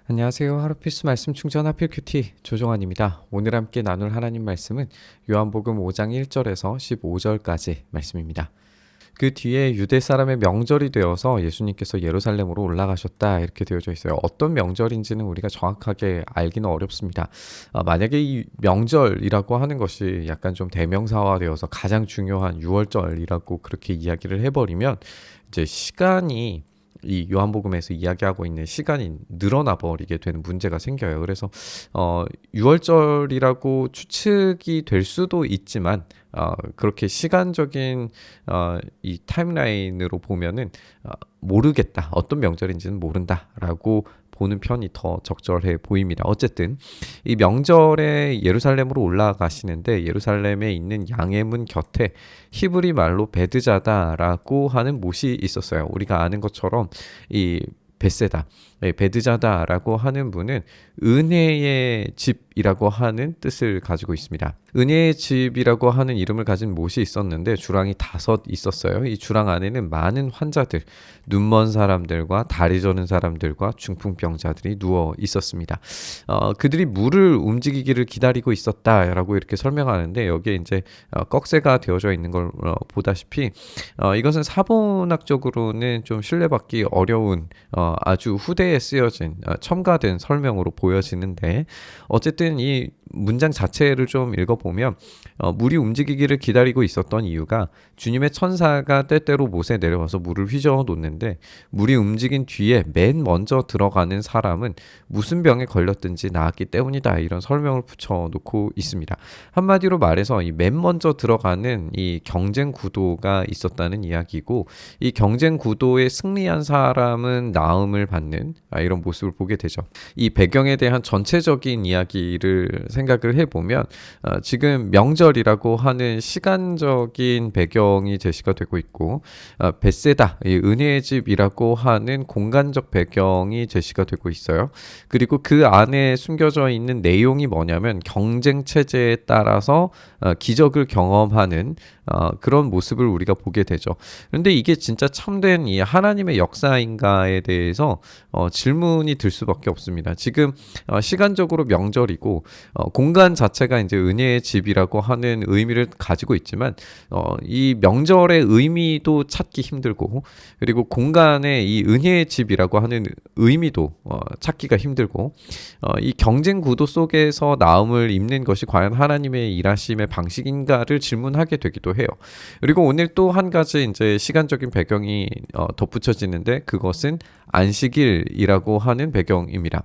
안녕하세요. 하루 필수 말씀 충전 하필 큐티 조종환입니다. 오늘 함께 나눌 하나님 말씀은 요한복음 5장 1절에서 15절까지 말씀입니다. 그 뒤에 유대 사람의 명절이 되어서 예수님께서 예루살렘으로 올라가셨다 이렇게 되어져 있어요. 어떤 명절인지는 우리가 정확하게 알기는 어렵습니다. 만약에 이 명절이라고 하는 것이 약간 좀 대명사화되어서 가장 중요한 유월절이라고 그렇게 이야기를 해버리면 이제 시간이 이 요한복음에서 이야기하고 있는 시간이 늘어나 버리게 되는 문제가 생겨요. 그래서 6월절이라고 추측이 될 수도 있지만 그렇게 시간적인 이 타임라인으로 보면은 모르겠다. 어떤 명절인지는 모른다라고 보는 편이 더 적절해 보입니다. 어쨌든 이 명절에 예루살렘으로 올라가시는데 예루살렘에 있는 양의 문 곁에 히브리 말로 베드자다라고 하는 못이 있었어요. 우리가 아는 것처럼 이 베세다, 베드자다라고 하는 분은 은혜의 집이라고 하는 뜻을 가지고 있습니다. 은혜의 집이라고 하는 이름을 가진 못이 있었는데 주랑이 5 있었어요. 이 주랑 안에는 많은 환자들, 눈먼 사람들과 다리 저는 사람들과 중풍병자들이 누워 있었습니다. 그들이 물을 움직이기를 기다리고 있었다라고 이렇게 설명하는데 여기에 이제 꺽쇠가 되어져 있는 걸 보다시피 이것은 사본학적으로는 좀 신뢰받기 어려운 아주 후대에 쓰여진 첨가된 설명으로 보여지는데 어쨌든 이 문장 자체를 좀 읽어보면 물이 움직이기를 기다리고 있었던 이유가 주님의 천사가 때때로 못에 내려와서 물을 휘저어 놓는데 물이 움직인 뒤에 맨 먼저 들어가는 사람은 무슨 병에 걸렸든지 나았기 때문이다 이런 설명을 붙여놓고 있습니다. 한마디로 말해서 이 맨 먼저 들어가는 이 경쟁 구도가 있었다는 이야기고 이 경쟁 구도에 승리한 사람은 나음을 받는 이런 모습을 보게 되죠. 이 배경에 대한 전체적인 이야기를 생각을 해보면 지금 명절이라고 하는 시간적인 배경이 제시가 되고 있고 벳세다, 은혜의 집이라고 하는 공간적 배경이 제시가 되고 있어요. 그리고 그 안에 숨겨져 있는 내용이 뭐냐면 경쟁 체제에 따라서 기적을 경험하는 그런 모습을 우리가 보게 되죠. 그런데 이게 진짜 참된 이 하나님의 역사인가에 대해서 질문이 들 수밖에 없습니다. 지금 시간적으로 명절이고 공간 자체가 이제 은혜의 집이라고 하는 의미를 가지고 있지만 이 명절의 의미도 찾기 힘들고 그리고 공간에 이 은혜의 집이라고 하는 의미도 찾기가 힘들고 이 경쟁 구도 속에서 나음을 입는 것이 과연 하나님의 일하심의 방식인가를 질문하게 되기도 해요. 그리고 오늘 또 한 가지 이제 시간적인 배경이 덧붙여지는데 그것은 안식일이라고 하는 배경입니다.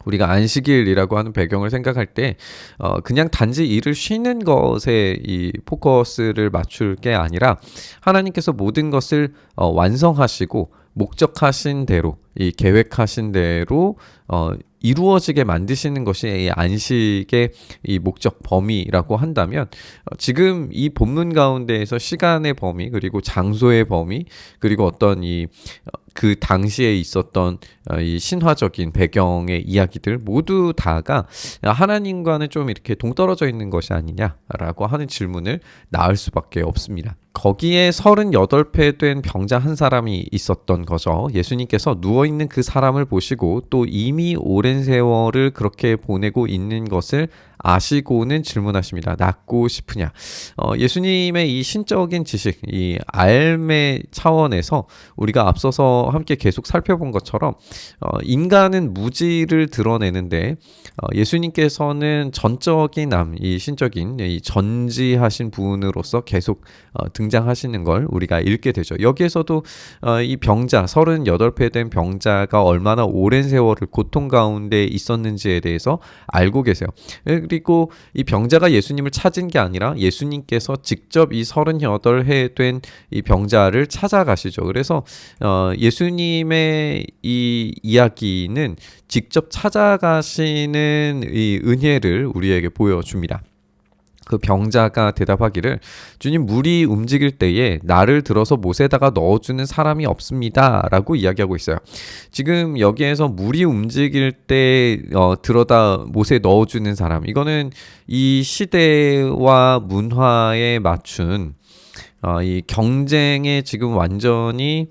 우리가 안식일이라고 하는 배경을 생각할 때 그냥 단지 일을 쉬는 것에 이 포커스를 맞출 게 아니라 하나님께서 모든 것을 완성하시고 목적하신 대로 이 계획하신 대로 이루어지게 만드시는 것이 이 안식의 이 목적 범위라고 한다면 지금 이 본문 가운데에서 시간의 범위 그리고 장소의 범위 그리고 어떤 이 그 당시에 있었던 이 신화적인 배경의 이야기들 모두 다가 하나님과는 좀 이렇게 동떨어져 있는 것이 아니냐라고 하는 질문을 낳을 수밖에 없습니다. 거기에 38배 된 병자 한 사람이 있었던 거죠. 예수님께서 누워있는 그 사람을 보시고 또 이미 오랜 세월을 그렇게 보내고 있는 것을 아시고는 질문하십니다. 낫고 싶으냐? 예수님의 이 신적인 지식, 이 알의 차원에서 우리가 앞서서 함께 계속 살펴본 것처럼 인간은 무지를 드러내는데 예수님께서는 전적인 이 신적인 이 전지하신 분으로서 계속 등장하시는 걸 우리가 읽게 되죠. 여기에서도 이 병자, 38배 된 병자가 얼마나 오랜 세월을 고통 가운데 있었는지에 대해서 알고 계세요. 그리고 이 병자가 예수님을 찾은 게 아니라 예수님께서 직접 이 38해 된 이 병자를 찾아가시죠. 그래서 예수님의 이 이야기는 직접 찾아가시는 이 은혜를 우리에게 보여줍니다. 그 병자가 대답하기를 주님 물이 움직일 때에 나를 들어서 못에다가 넣어주는 사람이 없습니다 라고 이야기하고 있어요. 지금 여기에서 물이 움직일 때 들어다 못에 넣어주는 사람 이거는 이 시대와 문화에 맞춘 이 경쟁에 지금 완전히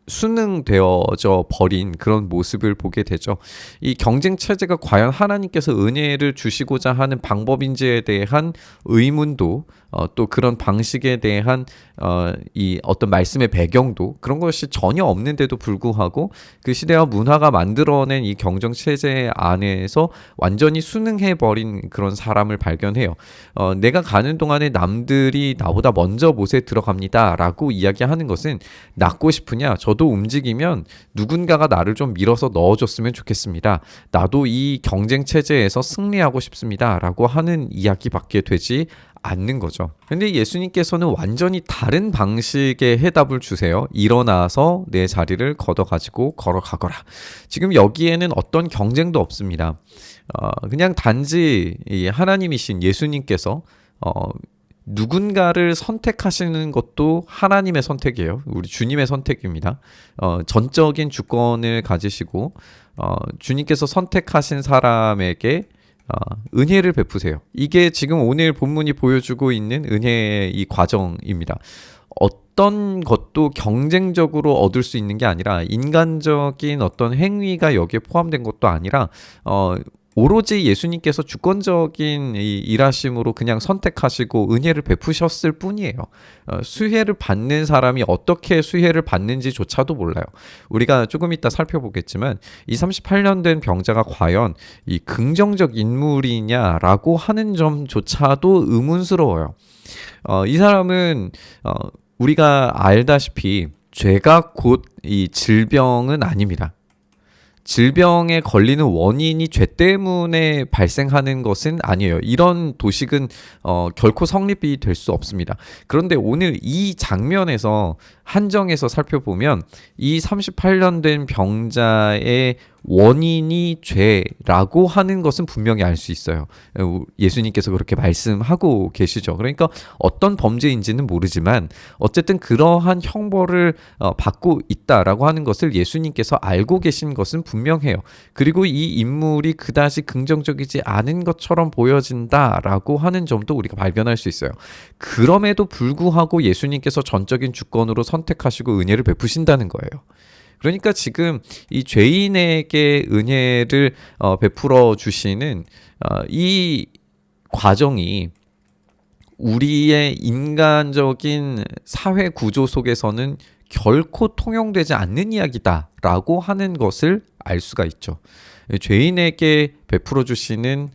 수능되어져 버린 그런 모습을 보게 되죠. 이 경쟁 체제가 과연 하나님께서 은혜를 주시고자 하는 방법인지에 대한 의문도 또 그런 방식에 대한 이 어떤 말씀의 배경도 그런 것이 전혀 없는데도 불구하고 그 시대와 문화가 만들어낸 이 경쟁 체제 안에서 완전히 순응해 버린 그런 사람을 발견해요. 내가 가는 동안에 남들이 나보다 먼저 못에 들어갑니다라고 이야기하는 것은 낳고 싶으냐? 저도 움직이면 누군가가 나를 좀 밀어서 넣어줬으면 좋겠습니다. 나도 이 경쟁 체제에서 승리하고 싶습니다라고 하는 이야기밖에 되지 않는 거죠. 근데 예수님께서는 완전히 다른 방식의 해답을 주세요. 일어나서 내 자리를 걷어가지고 걸어가거라. 지금 여기에는 어떤 경쟁도 없습니다. 그냥 단지 이 하나님이신 예수님께서 누군가를 선택하시는 것도 하나님의 선택이에요. 우리 주님의 선택입니다. 전적인 주권을 가지시고 주님께서 선택하신 사람에게 은혜를 베푸세요. 이게 지금 오늘 본문이 보여주고 있는 은혜의 이 과정입니다. 어떤 것도 경쟁적으로 얻을 수 있는 게 아니라 인간적인 어떤 행위가 여기에 포함된 것도 아니라 오로지 예수님께서 주권적인 이 일하심으로 그냥 선택하시고 은혜를 베푸셨을 뿐이에요. 수혜를 받는 사람이 어떻게 수혜를 받는지조차도 몰라요. 우리가 조금 이따 살펴보겠지만 이 38년 된 병자가 과연 이 긍정적 인물이냐라고 하는 점조차도 의문스러워요. 이 사람은 우리가 알다시피 죄가 곧 이 질병은 아닙니다. 질병에 걸리는 원인이 죄 때문에 발생하는 것은 아니에요. 이런 도식은 결코 성립이 될 수 없습니다. 그런데 오늘 이 장면에서 한정해서 살펴보면 이 38년 된 병자의 원인이 죄라고 하는 것은 분명히 알 수 있어요. 예수님께서 그렇게 말씀하고 계시죠. 그러니까 어떤 범죄인지는 모르지만 어쨌든 그러한 형벌을 받고 있다라고 하는 것을 예수님께서 알고 계신 것은 분명해요. 그리고 이 인물이 그다지 긍정적이지 않은 것처럼 보여진다라고 하는 점도 우리가 발견할 수 있어요. 그럼에도 불구하고 예수님께서 전적인 주권으로 선택하시고 은혜를 베푸신다는 거예요. 그러니까 지금 이 죄인에게 은혜를 베풀어 주시는 이 과정이 우리의 인간적인 사회 구조 속에서는 결코 통용되지 않는 이야기다라고 하는 것을 알 수가 있죠. 죄인에게 베풀어 주시는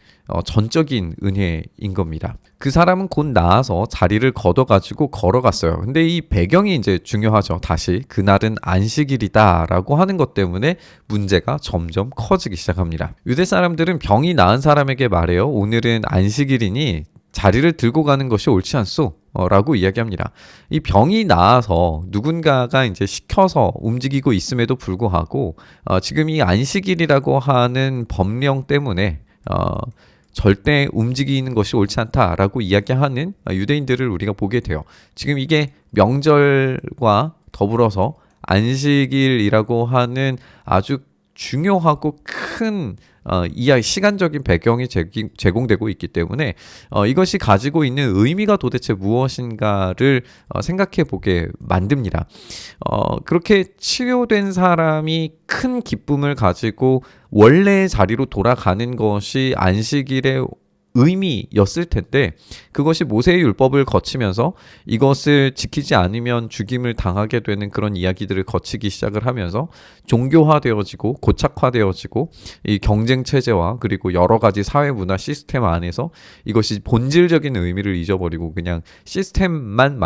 전적인 은혜인 겁니다. 그 사람은 곧 나아서 자리를 걷어가지고 걸어갔어요. 근데 이 배경이 이제 중요하죠. 다시 그날은 안식일이다라고 하는 것 때문에 문제가 점점 커지기 시작합니다. 유대 사람들은 병이 나은 사람에게 말해요. 오늘은 안식일이니 자리를 들고 가는 것이 옳지 않소? 라고 이야기합니다. 이 병이 나아서 누군가가 이제 시켜서 움직이고 있음에도 불구하고 지금 이 안식일이라고 하는 법령 때문에 절대 움직이는 것이 옳지 않다라고 이야기하는 유대인들을 우리가 보게 돼요. 지금 이게 명절과 더불어서 안식일이라고 하는 아주 중요하고 큰 시간적인 배경이 제공되고 있기 때문에 이것이 가지고 있는 의미가 도대체 무엇인가를 생각해 보게 만듭니다. 그렇게 치료된 사람이 큰 기쁨을 가지고 원래의 자리로 돌아가는 것이 안식일의 의미였을 텐데 그것이 모세의 율법을 거치면서 이것을 지키지 않으면 죽임을 당하게 되는 그런 이야기들을 거치기 시작을 하면서 종교화되어지고 고착화되어지고 이 경쟁 체제와 그리고 여러 가지 사회 문화 시스템 안에서 이것이 본질적인 의미를 잊어버리고 그냥 시스템만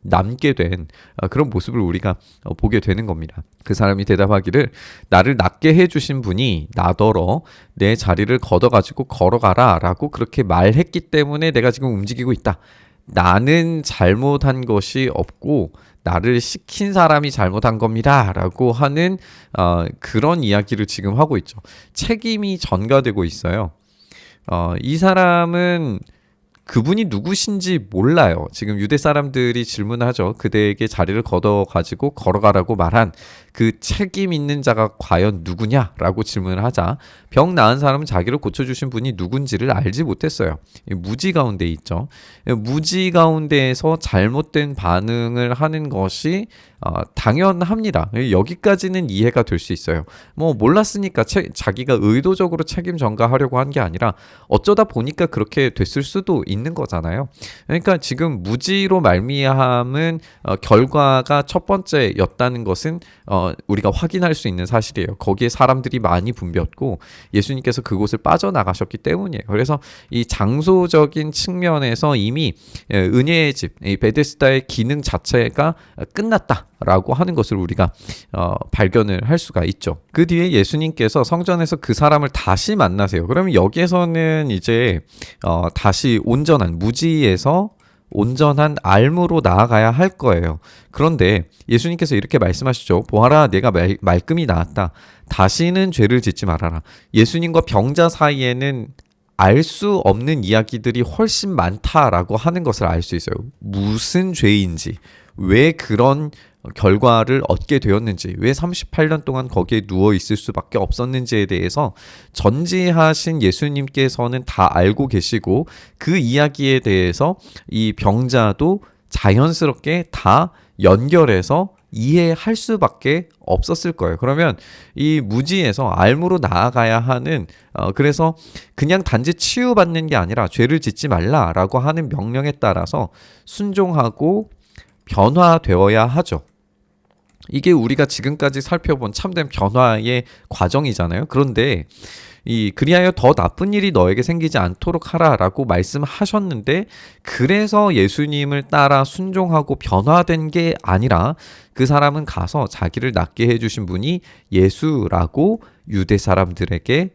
남게 된 그런 모습을 우리가 보게 되는 겁니다. 그 사람이 대답하기를 나를 낫게 해주신 분이 나더러 내 자리를 걷어가지고 걸어가라 라고 그렇게 말했기 때문에 내가 지금 움직이고 있다. 나는 잘못한 것이 없고 나를 시킨 사람이 잘못한 겁니다 라고 하는 그런 이야기를 지금 하고 있죠. 책임이 전가되고 있어요. 이 사람은 그분이 누구신지 몰라요. 지금 유대 사람들이 질문하죠. 그대에게 자리를 걷어가지고 걸어가라고 말한 그 책임 있는 자가 과연 누구냐라고 질문을 하자 병 나은 사람은 자기를 고쳐주신 분이 누군지를 알지 못했어요. 무지 가운데 있죠. 무지 가운데에서 잘못된 반응을 하는 것이 당연합니다. 여기까지는 이해가 될 수 있어요. 뭐 몰랐으니까 자기가 의도적으로 책임 전가하려고 한 게 아니라 어쩌다 보니까 그렇게 됐을 수도 있는 거잖아요. 그러니까 지금 무지로 말미암은 결과가 첫 번째였다는 것은 우리가 확인할 수 있는 사실이에요. 거기에 사람들이 많이 붐볐고 예수님께서 그곳을 빠져나가셨기 때문이에요. 그래서 이 장소적인 측면에서 이미 은혜의 집, 이 베데스다의 기능 자체가 끝났다라고 하는 것을 우리가 발견을 할 수가 있죠. 그 뒤에 예수님께서 성전에서 그 사람을 다시 만나세요. 그러면 여기에서는 이제 다시 온전한 무지에서 온전한 알무로 나아가야 할 거예요. 그런데 예수님께서 이렇게 말씀하시죠. 보아라, 내가 말끔히 나았다. 다시는 죄를 짓지 말아라. 예수님과 병자 사이에는 알 수 없는 이야기들이 훨씬 많다라고 하는 것을 알 수 있어요. 무슨 죄인지, 왜 그런 결과를 얻게 되었는지, 왜 38년 동안 거기에 누워 있을 수밖에 없었는지에 대해서 전지하신 예수님께서는 다 알고 계시고 그 이야기에 대해서 이 병자도 자연스럽게 다 연결해서 이해할 수밖에 없었을 거예요. 그러면 이 무지에서 알무로 나아가야 하는 그래서 그냥 단지 치유받는 게 아니라 죄를 짓지 말라라고 하는 명령에 따라서 순종하고 변화되어야 하죠. 이게 우리가 지금까지 살펴본 참된 변화의 과정이잖아요. 그런데 그리하여 더 나쁜 일이 너에게 생기지 않도록 하라라고 말씀하셨는데 그래서 예수님을 따라 순종하고 변화된 게 아니라 그 사람은 가서 자기를 낫게 해주신 분이 예수라고 유대 사람들에게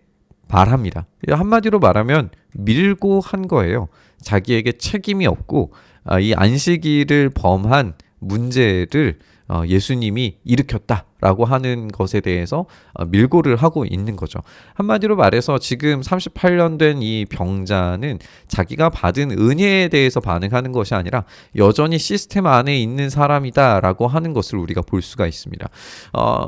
말합니다. 한마디로 말하면 밀고 한 거예요. 자기에게 책임이 없고 이 안식일을 범한 문제를 예수님이 일으켰다라고 하는 것에 대해서 밀고를 하고 있는 거죠. 한마디로 말해서 지금 38년 된 이 병자는 자기가 받은 은혜에 대해서 반응하는 것이 아니라 여전히 시스템 안에 있는 사람이다라고 하는 것을 우리가 볼 수가 있습니다.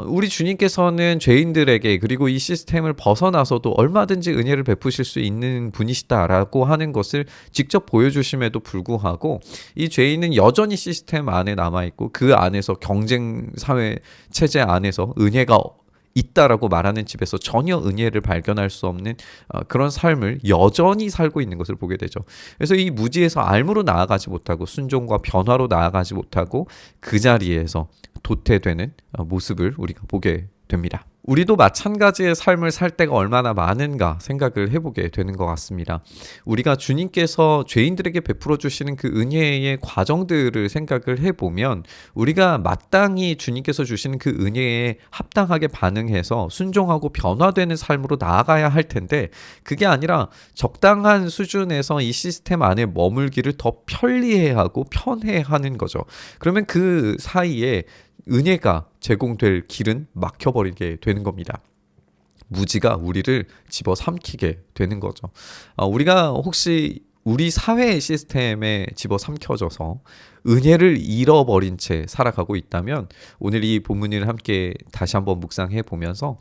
우리 주님께서는 죄인들에게 그리고 이 시스템을 벗어나서도 얼마든지 은혜를 베푸실 수 있는 분이시다라고 하는 것을 직접 보여주심에도 불구하고 이 죄인은 여전히 시스템 안에 남아있고 그 안에서 경쟁 사회 체제 안에서 은혜가 있다라고 말하는 집에서 전혀 은혜를 발견할 수 없는 그런 삶을 여전히 살고 있는 것을 보게 되죠. 그래서 이 무지에서 알무로 나아가지 못하고 순종과 변화로 나아가지 못하고 그 자리에서 도태되는 모습을 우리가 보게 됩니다. 우리도 마찬가지의 삶을 살 때가 얼마나 많은가 생각을 해보게 되는 것 같습니다. 우리가 주님께서 죄인들에게 베풀어 주시는 그 은혜의 과정들을 생각을 해보면 우리가 마땅히 주님께서 주시는 그 은혜에 합당하게 반응해서 순종하고 변화되는 삶으로 나아가야 할 텐데 그게 아니라 적당한 수준에서 이 시스템 안에 머물기를 더 편리해하고 편해하는 거죠. 그러면 그 사이에 은혜가 제공될 길은 막혀버리게 되는 겁니다. 무지가 우리를 집어삼키게 되는 거죠. 우리가 혹시 우리 사회의 시스템에 집어삼켜져서 은혜를 잃어버린 채 살아가고 있다면 오늘 이 본문을 함께 다시 한번 묵상해 보면서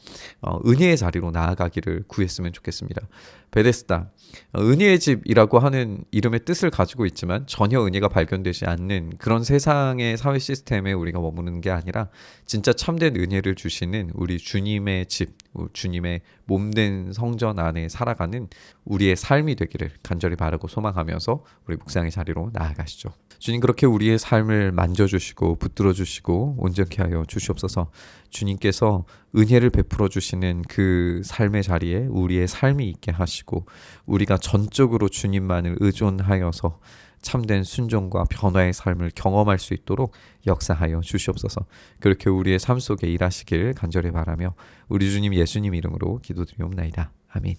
은혜의 자리로 나아가기를 구했으면 좋겠습니다. 베데스다, 은혜의 집이라고 하는 이름의 뜻을 가지고 있지만 전혀 은혜가 발견되지 않는 그런 세상의 사회 시스템에 우리가 머무는 게 아니라 진짜 참된 은혜를 주시는 우리 주님의 집, 주님의 몸된 성전 안에 살아가는 우리의 삶이 되기를 간절히 바라고 소망하면서 우리 묵상의 자리로 나아가시죠. 주님, 그렇게 우리의 삶을 만져주시고 붙들어주시고 온전케 하여 주시옵소서. 주님께서 은혜를 베풀어 주시는 그 삶의 자리에 우리의 삶이 있게 하시고 우리가 전적으로 주님만을 의존하여서 참된 순종과 변화의 삶을 경험할 수 있도록 역사하여 주시옵소서. 그렇게 우리의 삶 속에 일하시길 간절히 바라며 우리 주님 예수님 이름으로 기도드리옵나이다. 아멘.